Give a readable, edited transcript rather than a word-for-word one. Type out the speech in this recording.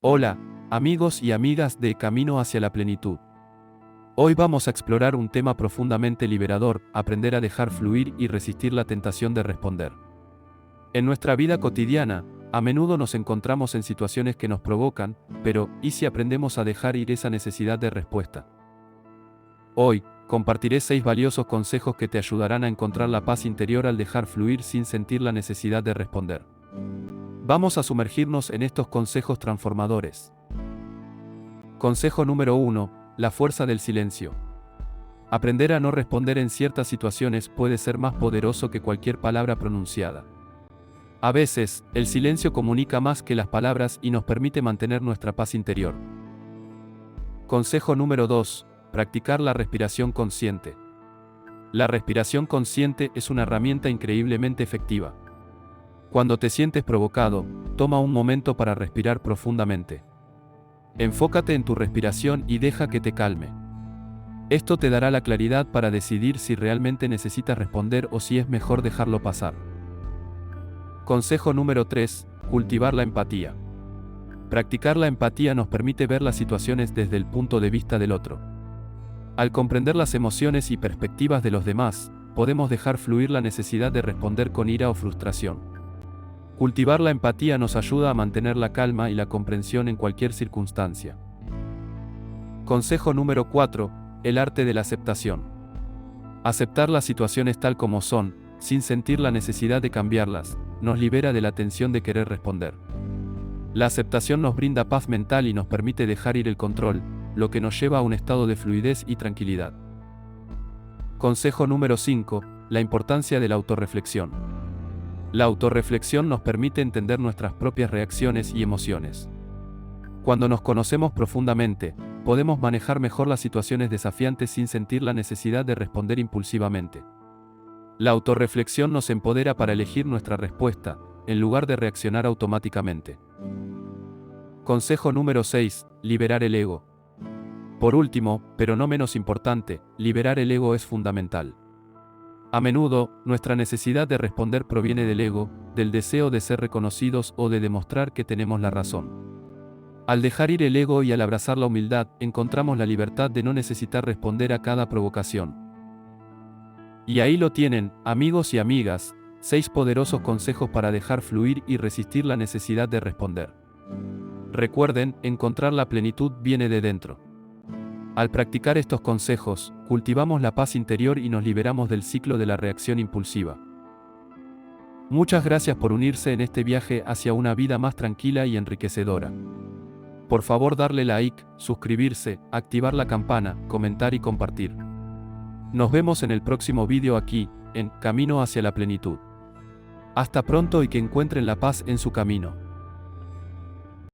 Hola, amigos y amigas de Camino hacia la Plenitud. Hoy vamos a explorar un tema profundamente liberador: aprender a dejar fluir y resistir la tentación de responder. En nuestra vida cotidiana, a menudo nos encontramos en situaciones que nos provocan, pero ¿y si aprendemos a dejar ir esa necesidad de respuesta? Hoy, compartiré 6 valiosos consejos que te ayudarán a encontrar la paz interior al dejar fluir sin sentir la necesidad de responder. Vamos a sumergirnos en estos consejos transformadores. Consejo número 1. La fuerza del silencio. Aprender a no responder en ciertas situaciones puede ser más poderoso que cualquier palabra pronunciada. A veces, el silencio comunica más que las palabras y nos permite mantener nuestra paz interior. Consejo número 2. Practicar la respiración consciente. La respiración consciente es una herramienta increíblemente efectiva. Cuando te sientes provocado, toma un momento para respirar profundamente. Enfócate en tu respiración y deja que te calme. Esto te dará la claridad para decidir si realmente necesitas responder o si es mejor dejarlo pasar. Consejo número 3. Cultivar la empatía. Practicar la empatía nos permite ver las situaciones desde el punto de vista del otro. Al comprender las emociones y perspectivas de los demás, podemos dejar fluir la necesidad de responder con ira o frustración. Cultivar la empatía nos ayuda a mantener la calma y la comprensión en cualquier circunstancia. Consejo número 4. El arte de la aceptación. Aceptar las situaciones tal como son, sin sentir la necesidad de cambiarlas, nos libera de la tensión de querer responder. La aceptación nos brinda paz mental y nos permite dejar ir el control, lo que nos lleva a un estado de fluidez y tranquilidad. Consejo número 5. La importancia de la autorreflexión. La autorreflexión nos permite entender nuestras propias reacciones y emociones. Cuando nos conocemos profundamente, podemos manejar mejor las situaciones desafiantes sin sentir la necesidad de responder impulsivamente. La autorreflexión nos empodera para elegir nuestra respuesta, en lugar de reaccionar automáticamente. Consejo número 6. Liberar el ego. Por último, pero no menos importante, liberar el ego es fundamental. A menudo, nuestra necesidad de responder proviene del ego, del deseo de ser reconocidos o de demostrar que tenemos la razón. Al dejar ir el ego y al abrazar la humildad, encontramos la libertad de no necesitar responder a cada provocación. Y ahí lo tienen, amigos y amigas, 6 poderosos consejos para dejar fluir y resistir la necesidad de responder. Recuerden, encontrar la plenitud viene de dentro. Al practicar estos consejos, cultivamos la paz interior y nos liberamos del ciclo de la reacción impulsiva. Muchas gracias por unirse en este viaje hacia una vida más tranquila y enriquecedora. Por favor, darle like, suscribirse, activar la campana, comentar y compartir. Nos vemos en el próximo vídeo aquí, en Camino hacia la Plenitud. Hasta pronto y que encuentren la paz en su camino.